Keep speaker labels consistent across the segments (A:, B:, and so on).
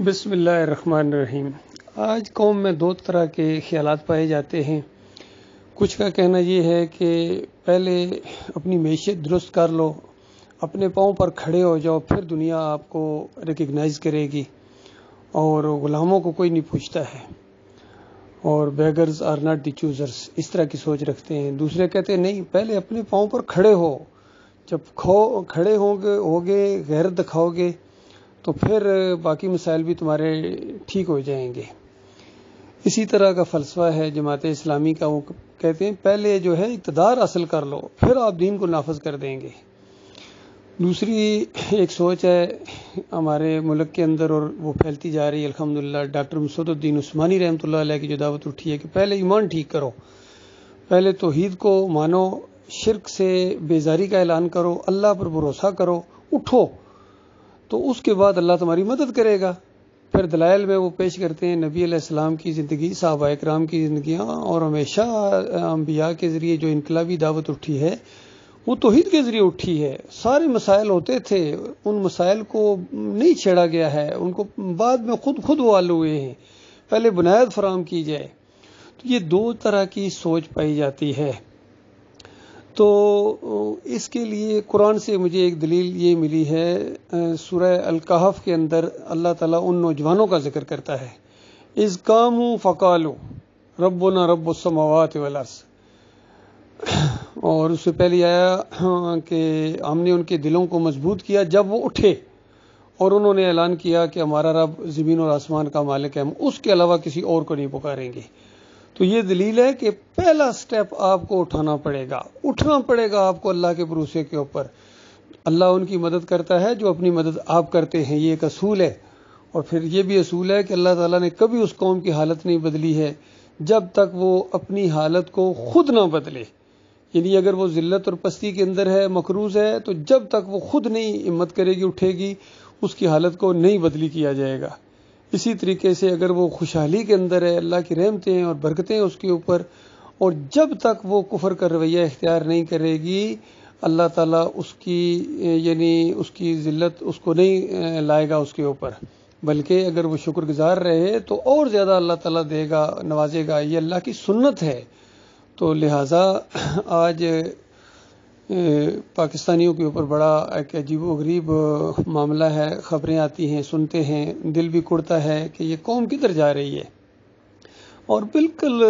A: بسم اللہ الرحمن الرحیم۔ آج قوم میں دو طرح کے خیالات پائے جاتے ہیں۔ کچھ کا کہنا یہ ہے کہ پہلے اپنی معیشت درست کر لو، اپنے پاؤں پر کھڑے ہو جاؤ، پھر دنیا آپ کو ریکگنائز کرے گی اور غلاموں کو کوئی نہیں پوچھتا ہے، اور beggars are not the choosers, اس طرح کی سوچ رکھتے ہیں۔ دوسرے کہتے ہیں نہیں، پہلے اپنے پاؤں پر کھڑے ہو، جب کھڑے ہوگے غیرت دکھاؤ گے تو پھر باقی مسائل بھی تمہارے ٹھیک ہو جائیں گے۔ اسی طرح کا فلسفہ ہے جماعت اسلامی کا، وہ کہتے ہیں پہلے جو ہے اقتدار حاصل کر لو، پھر آپ دین کو نافذ کر دیں گے۔ دوسری ایک سوچ ہے ہمارے ملک کے اندر، اور وہ پھیلتی جا رہی ہے الحمدللہ، ڈاکٹر مسعود الدین عثمانی رحمۃ اللہ علیہ کی جو دعوت اٹھی ہے کہ پہلے ایمان ٹھیک کرو، پہلے توحید کو مانو، شرک سے بیزاری کا اعلان کرو، اللہ پر بھروسہ کرو، اٹھو، تو اس کے بعد اللہ تمہاری مدد کرے گا۔ پھر دلائل میں وہ پیش کرتے ہیں نبی علیہ السلام کی زندگی، صحابہ کرام کی زندگیاں، اور ہمیشہ انبیاء کے ذریعے جو انقلابی دعوت اٹھی ہے وہ توحید کے ذریعے اٹھی ہے۔ سارے مسائل ہوتے تھے، ان مسائل کو نہیں چھیڑا گیا ہے، ان کو بعد میں خود وہ حل ہوئے ہیں، پہلے بنیاد فراہم کی جائے۔ تو یہ دو طرح کی سوچ پائی جاتی ہے۔ تو اس کے لیے قرآن سے مجھے ایک دلیل یہ ملی ہے، سورہ الکہف کے اندر اللہ تعالیٰ ان نوجوانوں کا ذکر کرتا ہے، اذ قاموا فقالوا ربنا رب السماوات والارض، اور اس سے پہلے آیا کہ ہم نے ان کے دلوں کو مضبوط کیا جب وہ اٹھے اور انہوں نے اعلان کیا کہ ہمارا رب زمین اور آسمان کا مالک ہے، ہم اس کے علاوہ کسی اور کو نہیں پکاریں گے۔ تو یہ دلیل ہے کہ پہلا سٹیپ آپ کو اٹھانا پڑے گا آپ کو اللہ کے بھروسے کے اوپر۔ اللہ ان کی مدد کرتا ہے جو اپنی مدد آپ کرتے ہیں، یہ ایک اصول ہے۔ اور پھر یہ بھی اصول ہے کہ اللہ تعالیٰ نے کبھی اس قوم کی حالت نہیں بدلی ہے جب تک وہ اپنی حالت کو خود نہ بدلے، یعنی اگر وہ ذلت اور پستی کے اندر ہے، مقروض ہے، تو جب تک وہ خود نہیں ہمت کرے گی، اٹھے گی، اس کی حالت کو نہیں بدلی کیا جائے گا۔ اسی طریقے سے اگر وہ خوشحالی کے اندر ہے، اللہ کی رحمتیں اور برکتیں اس کے اوپر، اور جب تک وہ کفر کا رویہ اختیار نہیں کرے گی، اللہ تعالیٰ اس کی ذلت اس کو نہیں لائے گا اس کے اوپر، بلکہ اگر وہ شکر گزار رہے تو اور زیادہ اللہ تعالیٰ دے گا، نوازے گا۔ یہ اللہ کی سنت ہے۔ تو لہٰذا آج پاکستانیوں کے اوپر بڑا ایک عجیب و غریب معاملہ ہے، خبریں آتی ہیں، سنتے ہیں، دل بھی کڑتا ہے کہ یہ قوم کدھر جا رہی ہے۔ اور بالکل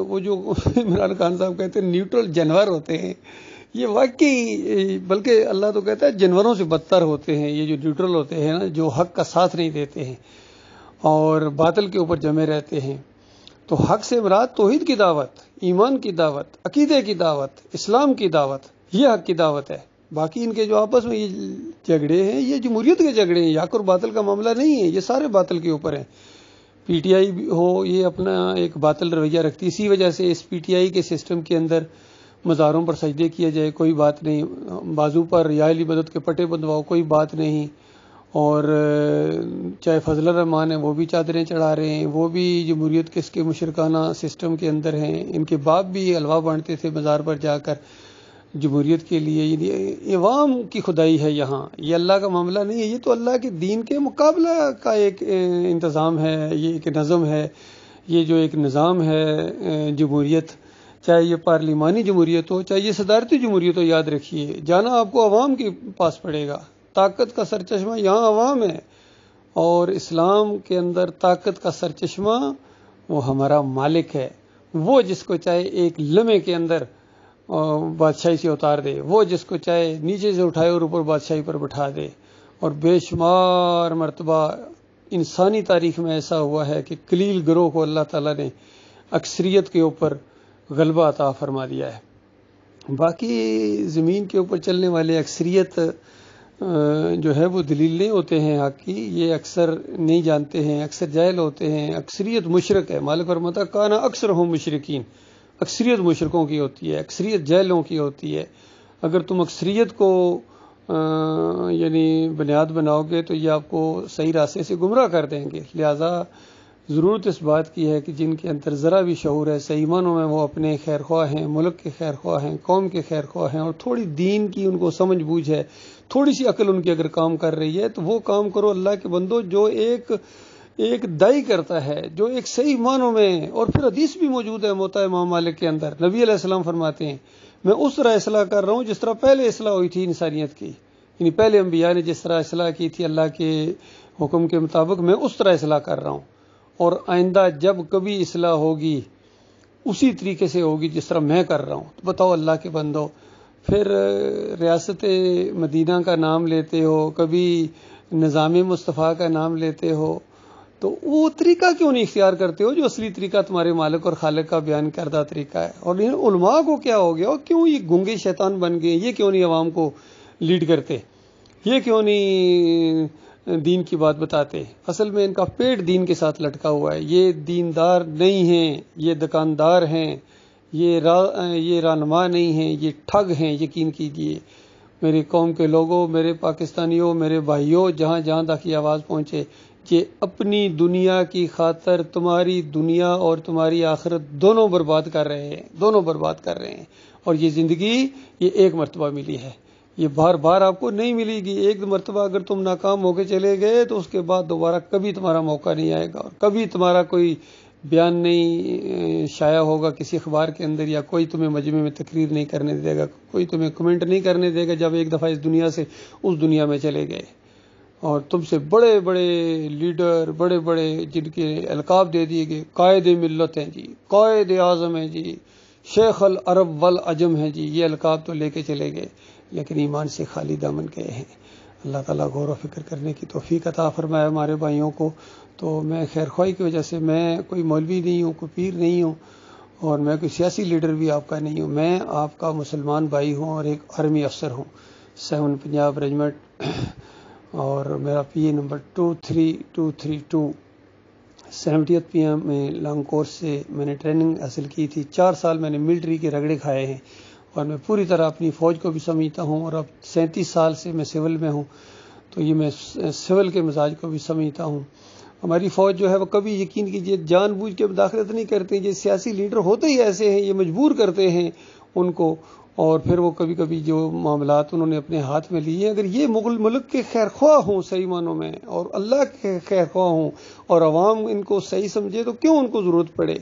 A: وہ جو عمران خان صاحب کہتے ہیں نیوٹرل جانور ہوتے ہیں، یہ واقعی، بلکہ اللہ تو کہتا ہے جانوروں سے بدتر ہوتے ہیں یہ جو نیوٹرل ہوتے ہیں نا، جو حق کا ساتھ نہیں دیتے ہیں اور باطل کے اوپر جمے رہتے ہیں۔ تو حق سے مراد توحید کی دعوت، ایمان کی دعوت، عقیدے کی دعوت، اسلام کی دعوت، یہ حق کی دعوت ہے۔ باقی ان کے جو آپس میں یہ جھگڑے ہیں، یہ جمہوریت کے جھگڑے ہیں، حق اور باطل کا معاملہ نہیں ہے، یہ سارے باطل کے اوپر ہیں۔ پی ٹی آئی ہو، یہ اپنا ایک باطل رویہ رکھتی، اسی وجہ سے اس پی ٹی آئی کے سسٹم کے اندر مزاروں پر سجدے کیے جائے کوئی بات نہیں، بازو پر یا علی مدد کے پٹے بندھواؤ کوئی بات نہیں، اور چاہے فضل الرحمان ہے وہ بھی چادریں چڑھا رہے ہیں، وہ بھی جمہوریت کے اس کے مشرکانہ سسٹم کے اندر ہیں۔ ان کے باپ بھی حلوہ بانٹتے تھے مزار پر جا کر جمہوریت کے لیے۔ یہ عوام کی خدائی ہے، یہاں یہ اللہ کا معاملہ نہیں ہے، یہ تو اللہ کے دین کے مقابلہ کا ایک انتظام ہے، یہ ایک نظم ہے، یہ جو ایک نظام ہے جمہوریت، چاہے یہ پارلیمانی جمہوریت ہو، چاہے یہ صدارتی جمہوریت ہو، یاد رکھیے جانا آپ کو عوام کے پاس پڑے گا۔ طاقت کا سرچشمہ یہاں عوام ہے، اور اسلام کے اندر طاقت کا سرچشمہ وہ ہمارا مالک ہے، وہ جس کو چاہے ایک لمحے کے اندر بادشاہی سے اتار دے، وہ جس کو چاہے نیچے سے اٹھائے اور اوپر بادشاہی پر بٹھا دے۔ اور بے شمار مرتبہ انسانی تاریخ میں ایسا ہوا ہے کہ قلیل گروہ کو اللہ تعالیٰ نے اکثریت کے اوپر غلبہ عطا فرما دیا ہے۔ باقی زمین کے اوپر چلنے والے اکثریت جو ہے وہ دلیل نہیں ہوتے ہیں حق کی، یہ اکثر نہیں جانتے ہیں، اکثر جاہل ہوتے ہیں، اکثریت مشرک ہے۔ مالک فرماتا کانا اکثر ہم مشرکین، اکثریت مشرکوں کی ہوتی ہے، اکثریت جاہلوں کی ہوتی ہے۔ اگر تم اکثریت کو بنیاد بناؤ گے تو یہ آپ کو صحیح راستے سے گمراہ کر دیں گے۔ لہذا ضرورت اس بات کی ہے کہ جن کے اندر ذرا بھی شعور ہے، صحیح معنوں میں وہ اپنے خیر خواہ ہیں، ملک کے خیر خواہ ہیں، قوم کے خیر خواہ ہیں، اور تھوڑی دین کی ان کو سمجھ بوجھ ہے، تھوڑی سی عقل ان کی اگر کام کر رہی ہے تو وہ کام کرو اللہ کے بندو جو ایک ایک دائی کرتا ہے جو ایک صحیح معنوں میں، اور پھر حدیث بھی موجود ہے موطا امام مالک کے اندر، نبی علیہ السلام فرماتے ہیں میں اس طرح اصلاح کر رہا ہوں جس طرح پہلے اصلاح ہوئی تھی انسانیت کی، یعنی پہلے انبیاء نے جس طرح اصلاح کی تھی اللہ کے حکم کے مطابق میں اس طرح اصلاح کر رہا ہوں، اور آئندہ جب کبھی اصلاح ہوگی اسی طریقے سے ہوگی جس طرح میں کر رہا ہوں۔ تو بتاؤ اللہ کے بندو، پھر ریاست مدینہ کا نام لیتے ہو، کبھی نظام مصطفیٰ کا نام لیتے ہو، تو وہ طریقہ کیوں نہیں اختیار کرتے ہو جو اصلی طریقہ تمہارے مالک اور خالق کا بیان کردہ طریقہ ہے؟ اور علماء کو کیا ہو گیا، کیوں یہ گونگے شیطان بن گئے؟ یہ کیوں نہیں عوام کو لیڈ کرتے؟ یہ کیوں نہیں دین کی بات بتاتے؟ اصل میں ان کا پیٹ دین کے ساتھ لٹکا ہوا ہے، یہ دیندار نہیں ہیں، یہ دکاندار ہیں، یہ رہنما نہیں ہیں، یہ ٹھگ ہیں۔ یقین کیجئے میری قوم کے لوگوں، میرے پاکستانیوں، میرے بھائیوں، جہاں جہاں تک یہ آواز پہنچے، کہ اپنی دنیا کی خاطر تمہاری دنیا اور تمہاری آخرت دونوں برباد کر رہے ہیں، دونوں برباد کر رہے ہیں۔ اور یہ زندگی یہ ایک مرتبہ ملی ہے، یہ بار بار آپ کو نہیں ملے گی۔ ایک مرتبہ اگر تم ناکام ہو کے چلے گئے تو اس کے بعد دوبارہ کبھی تمہارا موقع نہیں آئے گا، اور کبھی تمہارا کوئی بیان نہیں شائع ہوگا کسی اخبار کے اندر، یا کوئی تمہیں مجمع میں تقریر نہیں کرنے دے گا، کوئی تمہیں کمنٹ نہیں کرنے دے گا جب ایک دفعہ اس دنیا سے اس دنیا میں چلے گئے۔ اور تم سے بڑے بڑے لیڈر، بڑے بڑے جن کے القاب دے دیے گئے، قائد ملت ہیں جی، قائد اعظم ہیں جی، شیخ العرب والعجم ہیں جی، یہ القاب تو لے کے چلے گئے، لیکن ایمان سے خالی دامن گئے ہیں۔ اللہ تعالیٰ غور و فکر کرنے کی توفیق عطا فرمائے ہمارے بھائیوں کو۔ تو میں خیر خواہی کی وجہ سے، میں کوئی مولوی نہیں ہوں، کوئی پیر نہیں ہوں، اور میں کوئی سیاسی لیڈر بھی آپ کا نہیں ہوں، میں آپ کا مسلمان بھائی ہوں اور ایک آرمی افسر ہوں، 7 پنجاب ریجمنٹ، اور میرا پی اے نمبر 23232، 70th PM میں لانگ کورس سے میں نے ٹریننگ حاصل کی تھی۔ 4 سال میں نے ملٹری کے رگڑے کھائے ہیں، اور میں پوری طرح اپنی فوج کو بھی سمجھتا ہوں، اور اب 37 سال سے میں سول میں ہوں، تو یہ میں سول کے مزاج کو بھی سمجھتا ہوں۔ ہماری فوج جو ہے وہ کبھی، یقین کیجئے، جان بوجھ کے مداخلت نہیں کرتے، یہ سیاسی لیڈر ہوتے ہی ایسے ہیں، یہ مجبور کرتے ہیں ان کو، اور پھر وہ کبھی کبھی جو معاملات انہوں نے اپنے ہاتھ میں لیے، اگر یہ ملک کے خیر خواہ ہوں صحیح معنوں میں، اور اللہ کے خیر خواہ ہوں، اور عوام ان کو صحیح سمجھے، تو کیوں ان کو ضرورت پڑے؟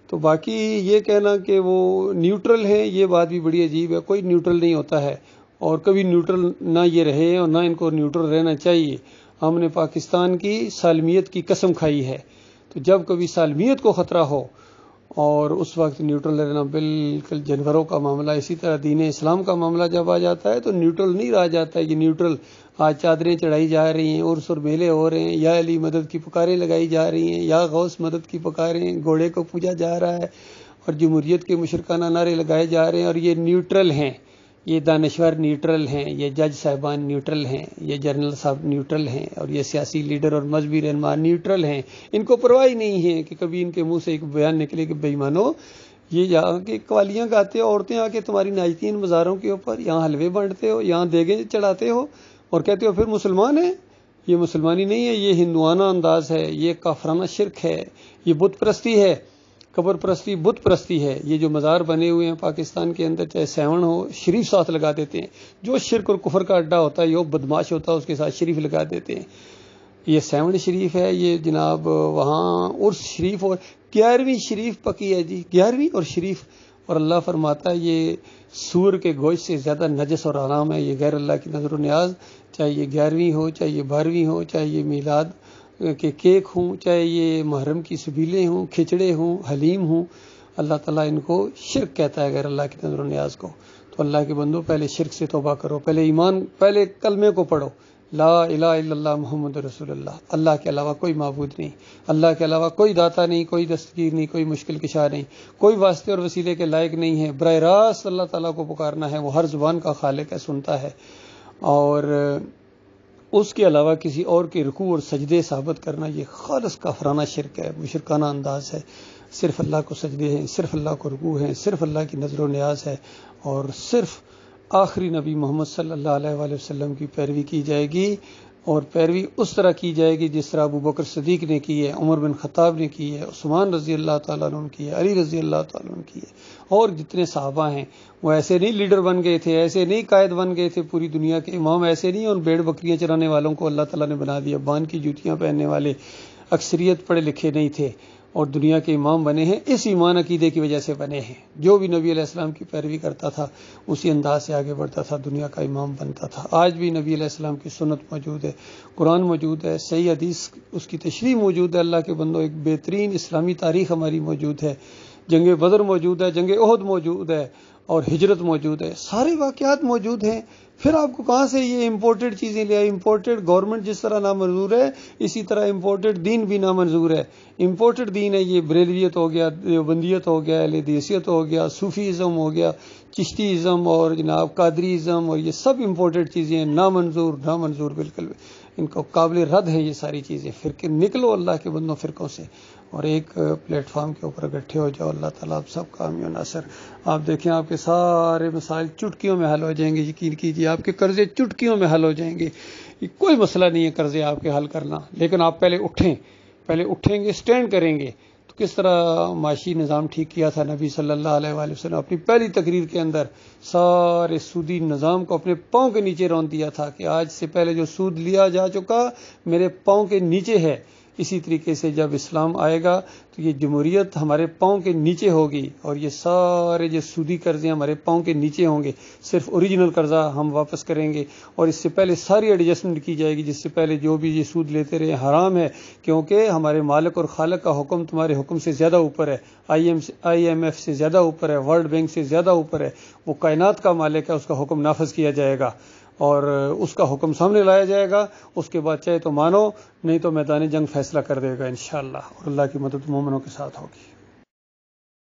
A: تو باقی یہ کہنا کہ وہ نیوٹرل ہیں، یہ بات بھی بڑی عجیب ہے۔ کوئی نیوٹرل نہیں ہوتا ہے، اور کبھی نیوٹرل نہ یہ رہے اور نہ ان کو نیوٹرل رہنا چاہیے۔ ہم نے پاکستان کی سالمیت کی قسم کھائی ہے، تو جب کبھی سالمیت کو خطرہ ہو اور اس وقت نیوٹرل رہنا بالکل جانوروں کا معاملہ۔ اسی طرح دین اسلام کا معاملہ جب آ جاتا ہے تو نیوٹرل نہیں رہ جاتا ہے۔ یہ نیوٹرل آج چادریں چڑھائی جا رہی ہیں، عرس اور میلے ہو رہے ہیں، یا علی مدد کی پکاریں لگائی جا رہی ہیں، یا غوث مدد کی پکاریں، گھوڑے کو پوجا جا رہا ہے، اور جمہوریت کے مشرکانہ نعرے لگائے جا رہے ہیں، اور یہ نیوٹرل ہیں، یہ دانشور نیوٹرل ہیں، یہ جج صاحبان نیوٹرل ہیں، یہ جنرل صاحب نیوٹرل ہیں، اور یہ سیاسی لیڈر اور مذہبی رہنما نیوٹرل ہیں۔ ان کو پرواہ نہیں ہے کہ کبھی ان کے منہ سے ایک بیان نکلے کہ بے ایمانو، یہ یہاں کے قوالیاں گاتے ہو، عورتیں آ کے تمہاری ناچتی ہیں مزاروں کے اوپر، یہاں حلوے بانٹتے ہو، یہاں دیگیں چڑھاتے ہو، اور کہتے ہو پھر مسلمان ہیں۔ یہ مسلمانی نہیں ہے، یہ ہندوانہ انداز ہے، یہ کافرانہ شرک ہے، یہ بت پرستی ہے، قبر پرستی، بت پرستی ہے۔ یہ جو مزار بنے ہوئے ہیں پاکستان کے اندر، چاہے سیون ہو، شریف ساتھ لگا دیتے ہیں، جو شرک اور کفر کا اڈا ہوتا ہے، یہ بدماش ہوتا ہے، اس کے ساتھ شریف لگا دیتے ہیں۔ یہ 7 شریف ہے، یہ جناب وہاں عرس شریف، اور 11ویں شریف پکی ہے جی، 11ویں اور شریف، اور اللہ فرماتا ہے یہ سور کے گوشت سے زیادہ نجس اور حرام ہے، یہ غیر اللہ کی نظر و نیاز، چاہے یہ 11ویں ہو، چاہے یہ 12ویں ہو، چاہے یہ میلاد کے کیک ہوں، چاہے یہ محرم کی سبیلیں ہوں، کھچڑے ہوں، حلیم ہوں، اللہ تعالیٰ ان کو شرک کہتا ہے، غیر اللہ کی نظر و نیاز کو۔ تو اللہ کے بندو، پہلے شرک سے توبہ کرو، پہلے ایمان، پہلے کلمے کو پڑھو، لا الہ الا اللہ محمد رسول اللہ، اللہ کے علاوہ کوئی معبود نہیں، اللہ کے علاوہ کوئی داتا نہیں، کوئی دستگیر نہیں، کوئی مشکل کشا نہیں، کوئی واسطے اور وسیلے کے لائق نہیں ہے، براہ راست اللہ تعالیٰ کو پکارنا ہے، وہ ہر زبان کا خالق ہے، سنتا ہے، اور اس کے علاوہ کسی اور کے رکوع اور سجدے ثابت کرنا یہ خالص کافرانہ شرک ہے، مشرکانہ انداز ہے۔ صرف اللہ کو سجدے ہیں، صرف اللہ کو رکوع ہیں، صرف اللہ کی نظر و نیاز ہے، اور صرف آخری نبی محمد صلی اللہ علیہ وآلہ وسلم کی پیروی کی جائے گی، اور پیروی اس طرح کی جائے گی جس طرح ابو بکر صدیق نے کی ہے، عمر بن خطاب نے کی ہے، عثمان رضی اللہ تعالیٰ عنہ نے کی ہے، علی رضی اللہ تعالیٰ عنہ نے کی ہے، اور جتنے صحابہ ہیں وہ ایسے نہیں لیڈر بن گئے تھے، ایسے نہیں قائد بن گئے تھے، پوری دنیا کے امام ایسے نہیں، اور بھیڑ بکریاں چرانے والوں کو اللہ تعالیٰ نے بنا دیا، بان کی جوتیاں پہننے والے اکثریت پڑھے لکھے نہیں تھے اور دنیا کے امام بنے ہیں، اس ایمان عقیدے کی وجہ سے بنے ہیں۔ جو بھی نبی علیہ السلام کی پیروی کرتا تھا اسی انداز سے آگے بڑھتا تھا، دنیا کا امام بنتا تھا۔ آج بھی نبی علیہ السلام کی سنت موجود ہے، قرآن موجود ہے، صحیح حدیث اس کی تشریح موجود ہے۔ اللہ کے بندوں، ایک بہترین اسلامی تاریخ ہماری موجود ہے، جنگ بدر موجود ہے، جنگ احد موجود ہے اور ہجرت موجود ہے، سارے واقعات موجود ہیں۔ پھر آپ کو کہاں سے یہ امپورٹڈ چیزیں لے آئی؟ امپورٹڈ گورنمنٹ جس طرح نامنظور ہے اسی طرح امپورٹڈ دین بھی نامنظور ہے۔ امپورٹڈ دین ہے یہ بریلویت ہو گیا، دیوبندیت ہو گیا، اہل حدیثیت ہو گیا، صوفیزم ہو گیا، چشتیزم اور جناب قادریزم، اور یہ سب امپورٹڈ چیزیں ہیں، نامنظور بالکل، ان کو قابل رد ہے یہ ساری چیزیں۔ پھر نکلو اللہ کے بندوں فرقوں سے اور ایک پلیٹ فارم کے اوپر اکٹھے ہو جاؤ۔ اللہ تعالیٰ آپ سب کا حامی و ناصر۔ آپ دیکھیں آپ کے سارے مسائل چٹکیوں میں حل ہو جائیں گے، یقین کیجیے آپ کے قرضے چٹکیوں میں حل ہو جائیں گے۔ یہ کوئی مسئلہ نہیں ہے قرضے آپ کے حل کرنا، لیکن آپ پہلے اٹھیں گے، سٹینڈ کریں گے۔ تو کس طرح معاشی نظام ٹھیک کیا تھا نبی صلی اللہ علیہ وآلہ وسلم، اپنی پہلی تقریر کے اندر سارے سودی نظام کو اپنے پاؤں کے نیچے رون دیا تھا کہ آج سے پہلے جو سود لیا جا چکا میرے پاؤں کے نیچے ہے۔ اسی طریقے سے جب اسلام آئے گا تو یہ جمہوریت ہمارے پاؤں کے نیچے ہوگی اور یہ سارے جو سودی قرضے ہمارے پاؤں کے نیچے ہوں گے، صرف اوریجنل قرضہ ہم واپس کریں گے، اور اس سے پہلے ساری ایڈجسٹمنٹ کی جائے گی، جس سے پہلے جو بھی یہ سود لیتے رہے حرام ہے، کیونکہ ہمارے مالک اور خالق کا حکم تمہارے حکم سے زیادہ اوپر ہے، IMF سے زیادہ اوپر ہے، ورلڈ بینک سے زیادہ اوپر ہے، وہ کائنات کا مالک ہے، اس کا حکم نافذ کیا جائے گا اور اس کا حکم سامنے لایا جائے گا۔ اس کے بعد چاہے تو مانو، نہیں تو میدان جنگ فیصلہ کر دے گا انشاءاللہ، اور اللہ کی مدد مومنوں کے ساتھ ہوگی۔